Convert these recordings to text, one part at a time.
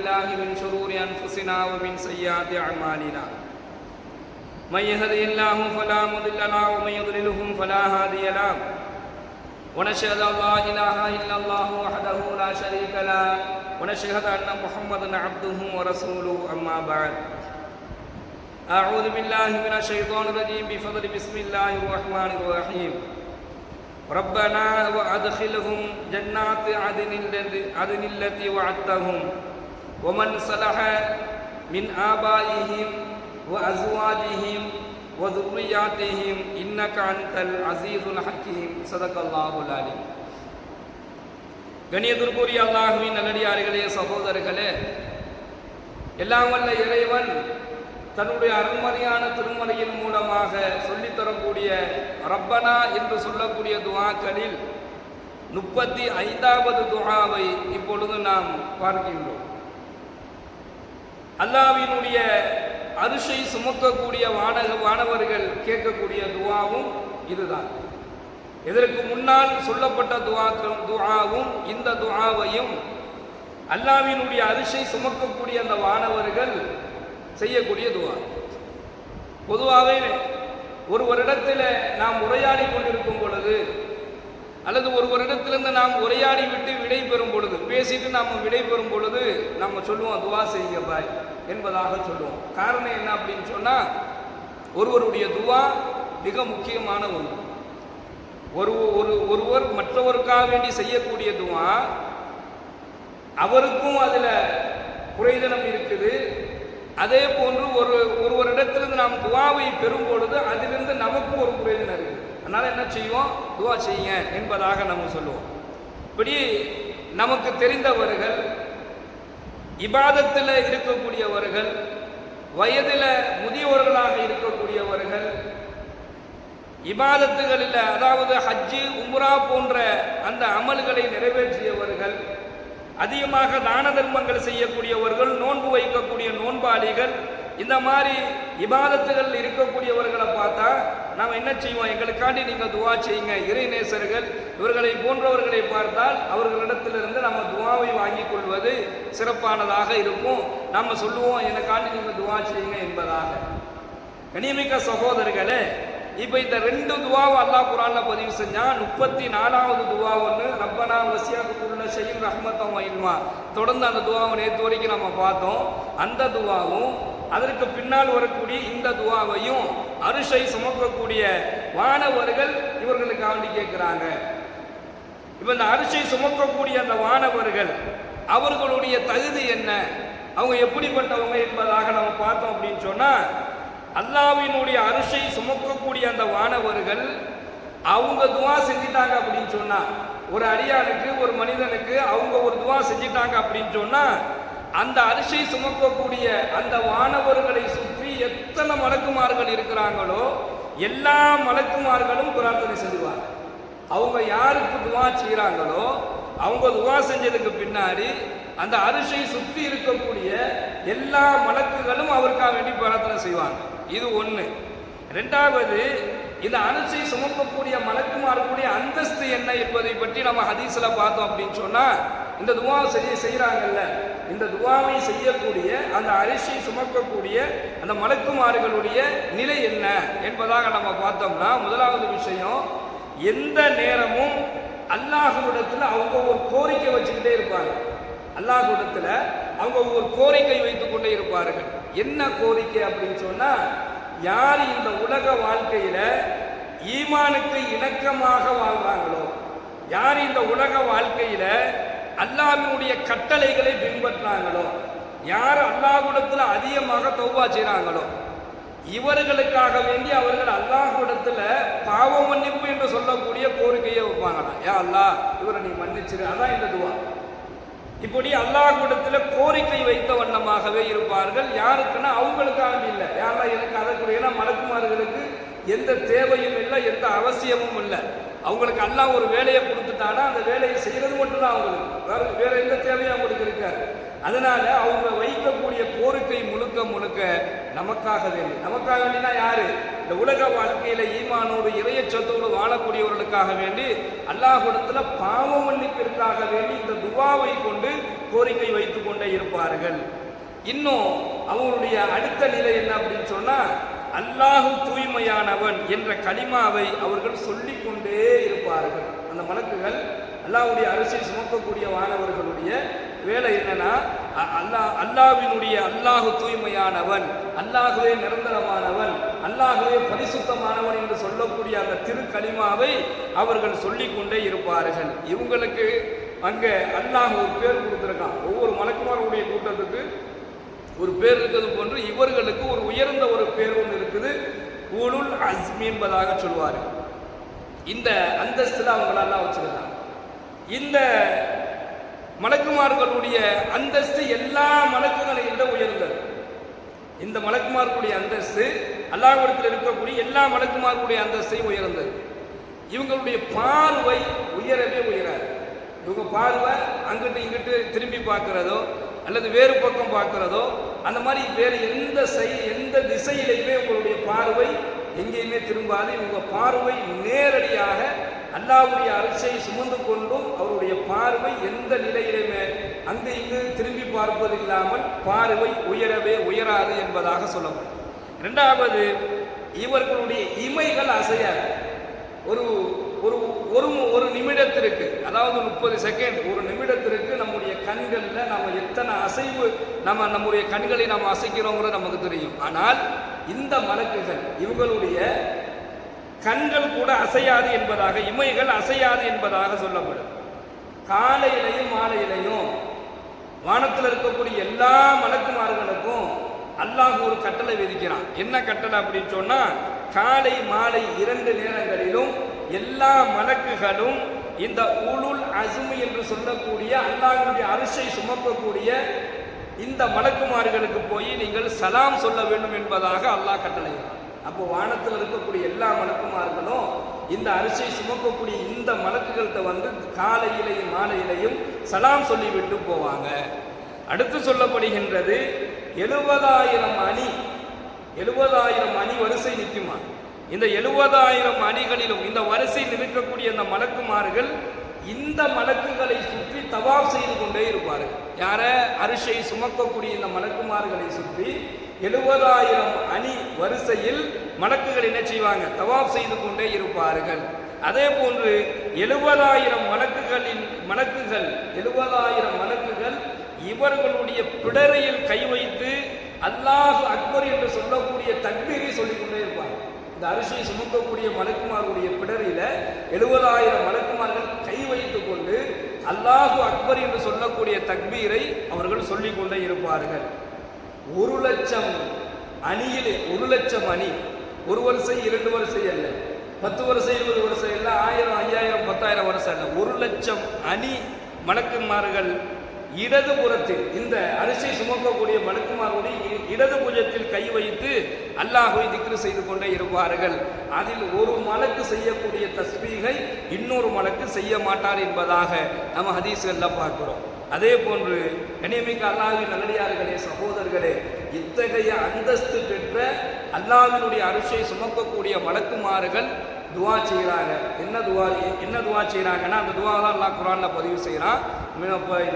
بالله من شرور أنفسنا ومن سيئات أعمالنا من يهده الله فلا مضل له ومن يضلله فلا هادي له ونشهد أن لا إله إلا الله وحده لا شريك له ونشهد أن محمدا عبده ورسوله أما بعد أعوذ بالله من الشيطان الرجيم بفضل بسم الله الرحمن الرحيم ربنا وأدخلهم جنات عدن التي وعدتهم ومن صلح من آبائهم وأزواجهم وذرياتهم إنك أنت العزيز الحكيم صدق الله العليم. கண்ணியத்திற்குரிய அல்லாஹ்வின் நல்லடியார்களே, சகோதரர்களே, எல்லாம் வல்ல இறைவன் தன்னுடைய அருள்மறையான திருமறையின் மூலமாக சொல்லித்தரக்கூடிய ரப்பனா என்று சொல்லக்கூடிய துஆக்களில் 35வது துஆவை இப்பொழுது நாம் பார்க்கின்றோம். அல்லாஹ்வினுடைய அரிசை சுமக்கக்கூடிய வானவர்கள் கேட்கக்கூடிய துஆவும் இதுதான். இதற்கு முன்னால் சொல்லப்பட்ட துஆவும் இந்த துஆவையும் அல்லாஹ்வினுடைய அரிசை சுமக்கக்கூடிய அந்த வானவர்கள் செய்யக்கூடிய துஆ. பொதுவாகவே ஒரு வருடத்தில் நாம் உரையாடி கொண்டிருக்கும் பொழுது அல்லது ஒரு வருடத்திலிருந்து நாம் உரையாடி விட்டு விடை பெறும் பொழுது, பேசிட்டு நாம் விடை பெறும் பொழுது நம்ம சொல்லுவோம் துஆ செய்யுங்க பாய் என்பதாக சொல்லுவோம். காரணம் என்ன அப்படின்னு சொன்னால், ஒருவருடைய துஆ மிக முக்கியமான ஒன்று. ஒருவர் மற்றவருக்காக வேண்டி செய்யக்கூடிய துஆ அவருக்கும் அதில் பிரயோஜனம் இருக்குது. அதே போன்று ஒருவரிடத்திலிருந்து நாம் துஆவை பெறும் பொழுது அதிலிருந்து நமக்கும் ஒரு பிரயோஜனம் இருக்குது. அதனால் என்ன செய்வோம், துஆ செய்யுங்க என்பதாக நம்ம சொல்லுவோம். இப்படி நமக்கு தெரிந்தவர்கள், இபாதத்தில் இருக்கக்கூடியவர்கள், வயதில் முதியவர்களாக இருக்கக்கூடியவர்கள், இபாதத்துகளில் அதாவது ஹஜ்ஜு உம்ரா போன்ற அந்த அமல்களை நிறைவேற்றியவர்கள், அதிகமாக தான தர்மங்கள் செய்யக்கூடியவர்கள், நோன்பு வைக்கக்கூடிய நோன்பாளிகள், இந்த மாதிரி இபாதத்துகள் இருக்கக்கூடியவர்களை பார்த்தா நாம் என்ன செய்வோம், எங்களுக்காண்டி நீங்கள் துஆ செய்யுங்க. இறைநேசர்கள் இவர்களை போன்றவர்களை பார்த்தால் அவர்களிடத்திலிருந்து நம்ம துஆவை வாங்கி கொள்வது சிறப்பானதாக இருக்கும். நம்ம சொல்லுவோம், எனக்காண்டி நீங்கள் துஆ செய்யுங்க என்பதாக. கண்ணியமிக்க சகோதரர்களே, இப்போ இந்த 2 துஆவை அல்லாஹ் குர்ஆன்ல பதிவு செஞ்சான். 34வது துஆ ஒன்று, ரப்பனா வசிஅத குல்ல ஷைஇன் ரஹ்மத்தன் வ இல்மா. தொடர்ந்து அந்த துஆவை நேற்று வரைக்கும் நம்ம பார்த்தோம். அந்த துஆவும் அதற்கு பின்னால் வரக்கூடிய இந்த துஆவையும் அரிசை சுமக்கக்கூடிய வானவர்கள் இவர்களுக்காண்டி கேட்கிறாங்க. இப்போ இந்த அரிசை சுமக்கக்கூடிய அந்த வானவர்கள் அவர்களுடைய தகுதி என்ன, அவங்க எப்படிப்பட்டவங்க என்பதாக நம்ம பார்த்தோம் அப்படின்னு சொன்னால், அல்லாஹ்வினுடைய அரிசை சுமக்கக்கூடிய அந்த வானவர்கள் அவங்க துஆ செஞ்சிட்டாங்க அப்படின்னு சொன்னா, ஒரு அடியானுக்கு ஒரு மனிதனுக்கு அவங்க ஒரு துஆ செஞ்சிட்டாங்க அப்படின்னு சொன்னா, அந்த அரிசை சுமக்கக்கூடிய அந்த வானவர்களை சுற்றி எத்தனை மலக்குமார்கள் இருக்கிறாங்களோ எல்லா மலக்குமார்களும் பிரார்த்தனை செஞ்சுவாங்க. அவங்க யாருக்கு துஆ செய்கிறாங்களோ அவங்க துஆ செஞ்சதுக்கு பின்னாடி அந்த அரிசை சுற்றி இருக்கக்கூடிய எல்லா மலக்குகளும் அவருக்காக வேண்டி பிரார்த்தனை செய்வாங்க. இது ஒன்று. ரெண்டாவது, இந்த அரிசை சுமக்கக்கூடிய மலக்குமார்களுடைய அந்தஸ்து என்ன என்பதை பற்றி நம்ம ஹதீஸில் பார்த்தோம் அப்படின்னு சொன்னால், இந்த துஆ செய்கிறாங்கல்ல, இந்த துஆவை செய்யக்கூடிய அந்த அரிசை சுமக்கக்கூடிய அந்த மலக்குமார்களுடைய நிலை என்ன என்பதாக நம்ம பார்த்தோம்னா, முதலாவது விஷயம், எந்த நேரமும் அல்லாஹ்விடத்தில் அவங்க ஒரு கோரிக்கை வச்சுக்கிட்டே இருப்பாங்க. அல்லாஹ்விடத்தில் அவங்க ஒரு கோரிக்கை வைத்துக் கொண்டே இருப்பார்கள். என்ன கோரிக்கை அப்படின்னு சொன்னா, யார் இந்த உலக வாழ்க்கையில ஈமானுக்கு இணக்கமாக வாழ்றாங்களோ, யார் இந்த உலக வாழ்க்கையில அல்லாஹ்வினுடைய கட்டளைகளை பின்பற்றாங்களோ, யார் அல்லாஹ்விடத்தில் அதிகமாக தௌபா செய்றாங்களோ, இவர்களுக்காக வேண்டி அவர்கள் அல்லாஹ்விடத்தில் பாவ மன்னிப்பு என்று சொல்லக்கூடிய கோரிக்கையை வைப்பாங்களாம். யா அல்லாஹ், இவரை நீ மன்னிச்சிரு. அதான் இந்த துஆ. இப்படி அல்லாஹ்விடத்தில் கோரிக்கை வைத்த வண்ணமாகவே இருப்பார்கள். யாருக்குன்னா அவங்களுக்காக இல்லை. யாரெல்லாம் எனக்கு அதற்குரிய மலக்குமார்களுக்கு எந்த தேவையும் இல்லை, எந்த அவசியமும் இல்லை. அவங்களுக்கு அல்லாஹ் ஒரு வேலையை கொடுத்துட்டானா அந்த வேலையை செய்கிறது மட்டும்தான் அவங்களுக்கு, வேற எந்த தேவையும் அவங்களுக்கு இருக்காது. அதனால அவங்க வைக்கக்கூடிய கோரிக்கை முழுக்க முழுக்க நமக்காக வேண்டி. நமக்காக வேண்டினா யாரு? இந்த உலக வாழ்க்கையில ஈமானோடு இறையச்சத்தோடு வாழக்கூடியவர்களுக்காக வேண்டி, அல்லாஹ்விடத்துல பாவ மன்னிப்பிற்காக வேண்டி இந்த துஆவை கொண்டு கோரிக்கை வைத்து கொண்டே இருப்பார்கள். இன்னும் அவங்களுடைய அடுத்த நிலை என்ன அப்படின்னு சொன்னா, அல்லாஹு தூய்மையானவன் என்ற கலிமாவை அவர்கள் சொல்லிக் கொண்டே இருப்பார்கள். அந்த மலக்குகள் அல்லாஹ்வுடைய அரிசி சுமக்கக்கூடிய வானவர்களுடைய வேலை என்னன்னா, அல்லாஹ்வினுடைய அல்லாஹு தூய்மையானவன், அல்லாஹுவே நிரந்தரமானவன், அல்லாஹுவே பரிசுத்தமானவன் என்று சொல்லக்கூடிய அந்த திருக்கலிமாவை அவர்கள் சொல்லிக் கொண்டே இருப்பார்கள். இவங்களுக்கு அங்கே அல்லாஹ் ஒரு பேர் கொடுத்திருக்கான். ஒவ்வொரு மலக்குமாருடைய கூட்டத்துக்கு ஒரு பேர் இருக்கிறது போன்று இவர்களுக்கு ஒரு உயர்ந்த ஒரு பேர் ஒன்று இருக்குது, உலுல் அஸ்மி என்பதாக சொல்வார்கள். இந்த அந்தஸ்தில் அவங்களெல்லாம் வச்சிருக்காங்க. இந்த மலக்குமார்களுடைய அந்தஸ்து எல்லா மலக்குகளை விட உயர்ந்தது. இந்த மலக்குமார்களுடைய அந்தஸ்து அல்லாஹ்விடத்தில் இருக்கக்கூடிய எல்லா மலக்குமார்களுடைய அந்தஸ்தை உயர்ந்தது. இவங்களுடைய பார்வை உயரவே உயராது. இவங்க பார்வை அங்கிட்டு இங்கிட்டு திரும்பி பார்க்கிறதோ அல்லது வேறு பக்கம் பார்க்கிறதோ அந்த மாதிரி வேறு எந்த திசையிலையுமே உங்களுடைய பார்வை எங்கேயுமே திரும்பாது. இவங்க பார்வை நேரடியாக அல்லாஹ்வுடைய அரிசை சுமந்து கொண்டும் அவருடைய பார்வை எந்த நிலையிலுமே அங்கு இங்கு திரும்பி பார்ப்பது இல்லாமல் பார்வை உயரவே உயராது என்பதாக சொல்லப்படும். இரண்டாவது, இவர்களுடைய இமைகள் அசையாது. ஒரு ஒரு ஒரு நிமிடத்திற்கு, அதாவது 30 செகண்ட், ஒரு நிமிடத்திற்கு நம்முடைய கண்களில் நம்ம எத்தனை அசைவு நம்முடைய கண்களை நாம் அசைக்கிறோங்கிறது நமக்கு தெரியும். ஆனால் இந்த மலக்குகள் இவங்களுடைய கண்கள் கூட அசையாது என்பதாக, இமைகள் அசையாது என்பதாக சொல்லப்படும். காலையிலையும் மாலையிலையும் வானத்தில் இருக்கக்கூடிய எல்லா மலக்குமார்களுக்கும் அல்லாஹ் ஒரு கட்டளை விதிக்கிறான். என்ன கட்டளை அப்படின்னு சொன்னா, காலை மாலை 2 நேரங்களிலும் எல்லா மலக்குகளும் இந்த உலுல் அஸ்மி என்று சொல்லக்கூடிய அல்லாஹ்வுடைய அரிசை சுமக்கக்கூடிய இந்த மலக்குமார்களுக்கு போய் நீங்கள் சலாம் சொல்ல வேண்டும் என்பதாக அல்லாஹ் கட்டளையிட்டான். அப்போ வானத்தில் இருக்கக்கூடிய எல்லா மலக்குமார்களும் இந்த அரிசை சுமக்கக்கூடிய இந்த மலக்குகள்கிட்ட வந்து காலையிலையும் மாலையிலையும் சலாம் சொல்லிவிட்டு போவாங்க. அடுத்து சொல்லப்படுகின்றது 70,000 அணி வரிசை நிற்குமா. இந்த 70,000 அணிகளிலும் இந்த வரிசை நிற்கக்கூடிய இந்த மலக்குமார்கள் இந்த மலக்குகளை சுற்றி தவாப் செய்து கொண்டே இருப்பார்கள். யார? அரிசை சுமக்கக்கூடிய இந்த மலக்குமார்களை சுற்றி 70,000 அணி வரிசையில் மலக்குகள் என்ன செய்வாங்க? தவாப் செய்து கொண்டே இருப்பார்கள். அதே போன்று 70,000 மலக்குகள் இவர்களுடைய பிடரையில் கை வைத்து அல்லாஹ் அக்பர் என்று சொல்லக்கூடிய தக்பீரை சொல்லிக் கொண்டே இருப்பார்கள். இந்த அரிசியை சுமக்கக்கூடிய மலக்குமார்களுடைய பிடரில 70,000 மலக்குமார்கள் கை வைத்துக் கொண்டு அல்லாஹு அக்பர் என்று சொல்லக்கூடிய தக்பீரை அவர்கள் சொல்லிக் கொண்டே இருப்பார்கள். 1,00,000 அணியிலே 1,00,000 அணி, ஒரு வரிசை 2 வரிசை அல்ல, 10 வரிசை 20 வரிசை அல்ல, 1000 5000 10,000 வரிசை அல்ல, 1,00,000 அணி மலக்குமார்கள் இடது புறத்தில், இந்த அரிசி சுமக்கக்கூடிய மலக்குமார்களுடைய இடது புஜத்தில் கை வைத்து அல்லாஹ்வை திக்ரு செய்து கொண்டே இருப்பார்கள். அதில் ஒரு மலக்கு செய்யக்கூடிய தஸ்பீகை இன்னொரு மலக்கு செய்ய மாட்டார் என்பதாக நம்ம ஹதீஸ்கள்ல பார்க்கிறோம். அதே போன்று கண்ணியமிக்க அல்லாஹ்வின் நல்லடியார்களே, சகோதரர்களே, இத்தகைய அந்தஸ்து பெற்ற அல்லாஹ்வினுடைய அரிசை சுமக்கக்கூடிய மலக்குமார்கள் துவா செய்கிறாங்க. என்ன துவா செய்கிறாங்கன்னா, அந்த துவா தான் அல்லாஹ் குர்ஆன்ல பதிவு செய்கிறான்.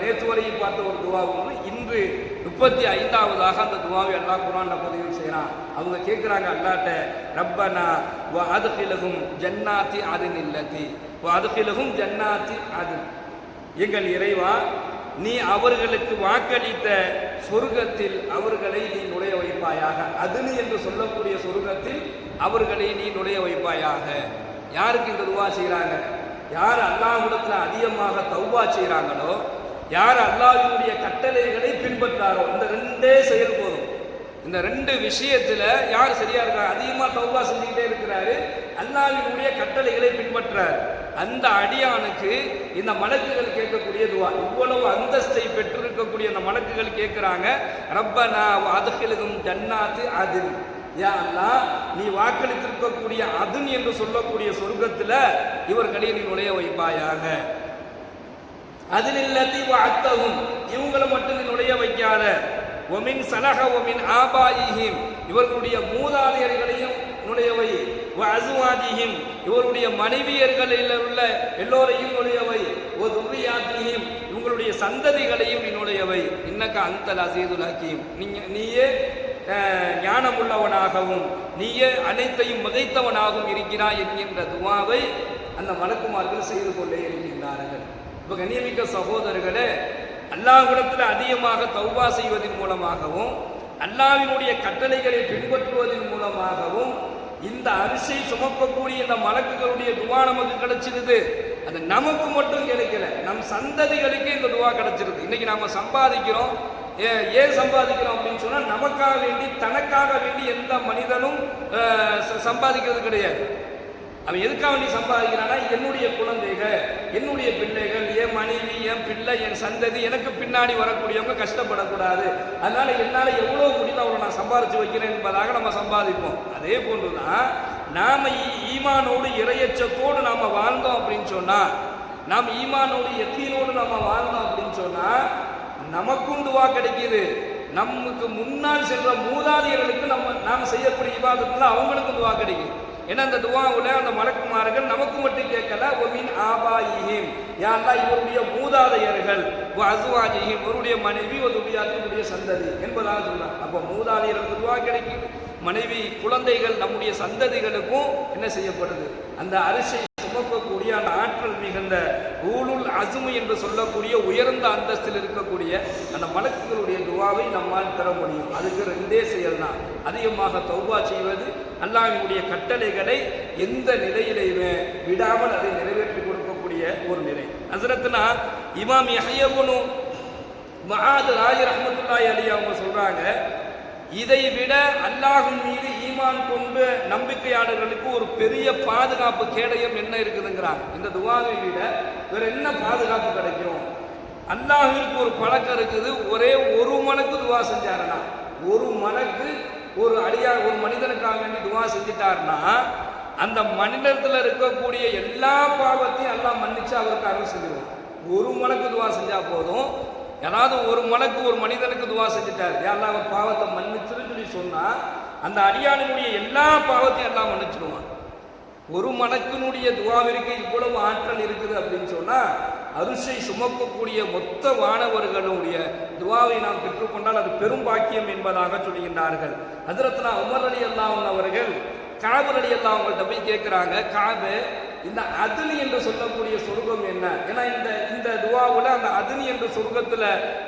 நேற்று வரையும் பார்த்த ஒரு துவா ஒன்று, இன்று 35வது அந்த துவாவை அல்லாஹ் குர்ஆன்ல பதிவு செய்கிறான். அவங்க கேட்குறாங்க அல்லாஹ்ட்ட, ரப்பனா வ அத்கிலஹும் ஜன்னாத்தி அதின் இல்லதி வ அத்கிலஹும் ஜன்னாத்தி அதின், எங்கள் இறைவா, நீ அவர்களுக்கு வாக்களித்த சொர்க்கத்தில் அவர்களை நீ நுழைய வைப்பாயாக. அதுனி என்று சொல்லக்கூடிய சொர்க்கத்தில் அவர்களை நீ நுழைய வைப்பாயாக. யாருக்கு இந்த துவா செய்கிறாங்க? யார் அல்லாஹ்விடத்தில் அதிகமாக தௌபா செய்கிறாங்களோ, யார் அல்லாஹ்வினுடைய கட்டளைகளை பின்பற்றாரோ, இந்த 2 செயல் போதும். இந்த 2 விஷயத்துல யார் சரியா இருக்காங்க? அதிகமாக தௌபா செஞ்சுக்கிட்டே இருக்கிறாரு, அல்லாஹ்வினுடைய கட்டளைகளை பின்பற்றார், அந்த அடியானுக்கு இந்த மலக்குகள் கேட்கக்கூடிய துவா. இவ்வளவு அந்தஸ்தை பெற்றிருக்கக்கூடிய அந்த மலக்குகள் கேட்கிறாங்க, ரப்பனா அத்கிலஹும் ஜன்னாத்தி அதின், யா அல்லாஹ், நீ வாக்களித்திருக்கக்கூடிய அதுன் என்று சொல்லக்கூடிய சொர்க்கத்தில் இவர்களை நீ நுழைய வைப்பாயாக. அதில் இல்லத்தி வஅத்தஹும், இவங்களை மட்டும் நீ நுழைய வைக்காத. ஒமின் சலஹ ஒமின் ஆபாயிஹிம், இவர்களுடைய மூதாதையர்களையும் நுழைய வை. வ அஸ்வாஜிஹிம், இவருடைய மனைவியர்களில் உள்ள எல்லோரையும் நுழைய வை. வ ஓ துர்ரியாத்திஹிம், இவங்களுடைய சந்ததிகளையும் நீ நுழையவை. இன்னக அன்தல் அஸீதுல் ஹக்கீம், நீயே ஞானமுள்ளவனாகவும் நீயே அனைத்தையும் மிகைத்தவனாகவும் இருக்கிறாய் என்கின்ற துவாவை அந்த மலக்குமார்கள் செய்து கொண்டே இருக்கின்றார்கள். இப்போ கண்ணியமிக்க சகோதரர்களே, அல்லாஹ்விடத்தில் அதிகமாக தௌபா செய்வதன் மூலமாகவும் அல்லாஹ்வினுடைய கட்டளைகளை பின்பற்றுவதன் மூலமாகவும் இந்த அரிசை சுமக்கக்கூடிய இந்த மலக்குகளுடைய துவா நமக்கு கிடைச்சிருது. அது நமக்கு மட்டும் கிடைக்கல, நம் சந்ததிகளுக்கு இந்த துவா கிடைச்சிருது. இன்னைக்கு நாம சம்பாதிக்கிறோம். ஏன் சம்பாதிக்கிறோம் அப்படின்னு சொன்னா, நமக்காக வேண்டி தனக்காக வேண்டி எந்த மனிதனும் சம்பாதிக்கிறது கிடையாது. அவன் எதுக்காக வேண்டி சம்பாதிக்கிறான்னா, என்னுடைய குழந்தைகள், என்னுடைய பிள்ளைகள், என் மனைவி, என் பிள்ளை, என் சந்ததி, எனக்கு பின்னாடி வரக்கூடியவங்க கஷ்டப்படக்கூடாது, அதனால என்னால் எவ்வளோ முடியுதோ அவ்வளோ நான் சம்பாதிச்சு வைக்கிறேன் என்பதாக நம்ம சம்பாதிப்போம். அதே போன்றுதான் நாம ஈமானோடு இறையச்சத்தோடு நாம வாழ்ந்தோம் அப்படின்னு சொன்னா, நாம் ஈமானோடு யக்கீனோடு நாம வாழ்ந்தோம் அப்படின்னு சொன்னா நமக்கும் துவா கிடைக்குது. நமக்கு முன்னால் சென்ற மூதாதையர்களுக்கு நாம் செய்யக்கூடிய இபாதத்துல அவங்களுக்கும் துவா கிடைக்குது. ஏன்னா அந்த துவாவுல அந்த மலக்குமார்கள் நமக்கு மட்டும் கேட்கல, ஒமின் ஆபாயிஹிம், யா அல்லாஹ் இவருடைய மூதாதையர்கள், வ அஸ்வாஜிஹிம், இவருடைய மனைவி, வ துர்ரியாத்திஹிம், சந்ததி என்பதாக சொல்றாங்க. அப்போ மூதாதையர்களுக்கு துவா கிடைக்குது, மனைவி, குழந்தைகள், நம்முடைய சந்ததிகளுக்கும் என்ன செய்யப்படுது, அந்த அரிசை சுமக்கக்கூடிய அந்த ஆற்றல் மிகுந்த ஊலுல் அசுமு என்று சொல்லக்கூடிய உயர்ந்த அந்தஸ்தில் இருக்கக்கூடிய அந்த மலக்குகளுடைய துவாவை நம்மால் பெற முடியும். அதுக்கு ரெண்டே செயல் தான், அதிகமாக தௌபா செய்வது, அல்லாஹ்வினுடைய கட்டளைகளை எந்த நிலையிலையுமே விடாமல் அதை நிறைவேற்றி கொடுக்கக்கூடிய ஒரு நிலை. ஹஸரத்னா இமாம் யஹ்யா இப்னு மஆத் ராஜி ரஹ்மத்துல்லாஹி அலைஹி அவங்க சொல்றாங்க, இதை விட அல்லாஹ்வின் மீது ஈமான் கொண்டு நம்பிக்கையாளர்களுக்கு ஒரு பெரிய பாதுகாப்பு கேடயம் என்ன இருக்குதுங்கிறாங்க. இந்த துவாவை விட வேற என்ன பாதுகாப்பு கிடைக்கும்? அல்லாஹ்விற்கு ஒரு பழக்கம் இருக்குது, ஒரே ஒரு மலக்கு துவா செஞ்சாருன்னா, ஒரு மலக்கு ஒரு அடியார் ஒரு மனிதனுக்காக வேண்டி துவா செஞ்சிட்டாருன்னா அந்த மனிதத்தில் இருக்கக்கூடிய எல்லா பாவத்தையும் அல்லாஹ் மன்னிச்சு அவருக்கு அருள் செஞ்சிருவான். ஒரு மலக்கு துவா செஞ்சா போதும். யாராவது ஒரு மலக்கு ஒரு மனிதனுக்கு துவா செஞ்சுட்டார், யாரெல்லாம் அவர் பாவத்தை மன்னிச்சுன்னு சொல்லி சொன்னா அந்த அடியானுடைய எல்லா பாவத்தையும் எல்லாம் மன்னிச்சிடுவான். ஒரு மலக்கினுடைய துவாவிற்கு இவ்வளவு ஆற்றல் இருக்குது அப்படின்னு சொன்னா, அரிசை சுமக்கக்கூடிய மொத்த வானவர்களுடைய துவாவை நாம் பெற்றுக்கொண்டால் அது பெரும் பாக்கியம் என்பதாக சொல்கின்றார்கள். ஹஜ்ரத்னா உமர் ரலியல்லாஹு அன்ஹு அவர்கள் காபு ரலியல்லாஹு அவங்கள்ட்ட போய் கேட்கிறாங்க, காபு, இந்த அதுனி என்று சொல்லக்கூடிய சொர்க்கம் என்ன? ஏன்னா இந்த துவாவுல அந்த அதுனி என்ற சொர்க்கத்துல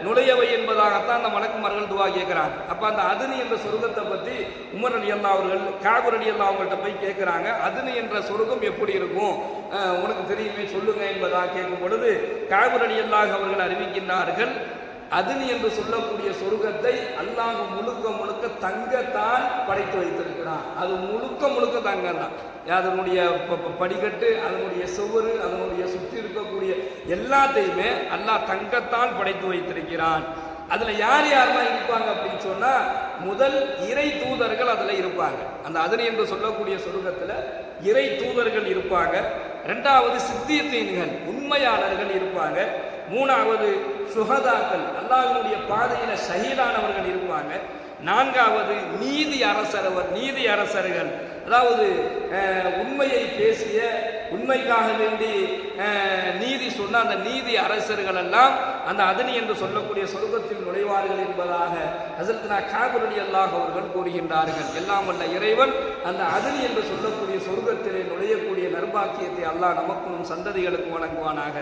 நுழையவை என்பதாகத்தான் அந்த மலக்குமார்கள் துவா கேட்கிறாங்க. அப்ப அந்த அதுனி என்ற சொர்க்கத்தை பத்தி உமர் ரலியல்லாஹு அவர்கள் காபு ரலியல்லாஹு அவங்கள்ட்ட போய் கேட்கிறாங்க, அதுனி என்ற சொர்க்கம் எப்படி இருக்கும், உனக்கு தெரியுமே சொல்லுங்க என்பதாக கேட்கும் பொழுது காபு ரலியல்லாஹு அவர்கள் அறிவிக்கின்றார்கள், அதுனி என்று சொல்லக்கூடிய சொர்க்கத்தை அல்லாஹ் முழுக்க முழுக்க தங்கத்தால் படைத்து வைத்திருக்கிறான். அது முழுக்க முழுக்க தங்கம் தான். அதனுடைய படிக்கட்டு, அதனுடைய சுவரு, அதனுடைய சுற்றி இருக்கக்கூடிய எல்லாத்தையுமே அல்லாஹ் தங்கத்தால் படைத்து வைத்திருக்கிறான். அதுல யார் யாரெல்லாம் இருப்பாங்க அப்படின்னு சொன்னா, முதல் இறை தூதர்கள் அதுல இருப்பாங்க. அந்த அதுனி என்று சொல்லக்கூடிய சொர்க்கத்துல இறை தூதர்கள் இருப்பாங்க. இரண்டாவது சித்தியத்தீன்கள், உண்மையாளர்கள் இருப்பாங்க. மூணாவது சுஹதாக்கள், அல்லாஹ்வுடைய பாதையில ஷஹீதானவர்கள் இருப்பாங்க. நான்காவது நீதி அரசர்கள், அதாவது உண்மையை பேசிய, உண்மைக்காக வேண்டி நீதி சொன்ன அந்த நீதி அரசர்கள் எல்லாம் அந்த அதுனி என்று சொல்லக்கூடிய சொர்க்கத்தில் நுழைவார்கள் என்பதாக ஹஸரத்னா காபு ரலியல்லாஹு அவர்கள் கூறுகின்றார்கள். எல்லாம் வல்ல இறைவன் அந்த அதுனி என்று சொல்லக்கூடிய சொர்க்கத்திலே நுழையக்கூடிய நற்பாக்கியத்தை அல்லாஹ் நமக்கும் நம் சந்ததிகளுக்கு வழங்குவானாக.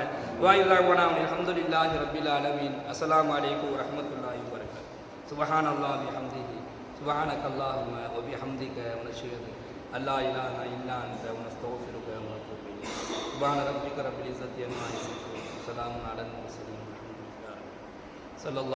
வாயில்லாஹ்வனா அல்ஹம்துலில்லாஹி ரப்பில் ஆலமீன். அஸ்ஸலாமு அலைக்கும் வரஹ்மத்துல்லாஹி வபரகாத்துஹு. சுப்ஹானல்லாஹி வபிஹம்திஹி, சுப்ஹானக்கல்லாஹும்ம வபிஹம்திக, வனஷ்ஹது அல்லா இலாஹா இல்லா அன்த, வனஸ்தக்ஃபிருக வனதூபு இலைக். சுப்ஹான ரப்பிக ரப்பில் இஸ்ஸத்தி அம்மா யசிஃபூன், வஸலாமுன் அலல் முர்ஸலீன், வல்ஹம்துலில்லாஹி ஸல்லல்லாஹு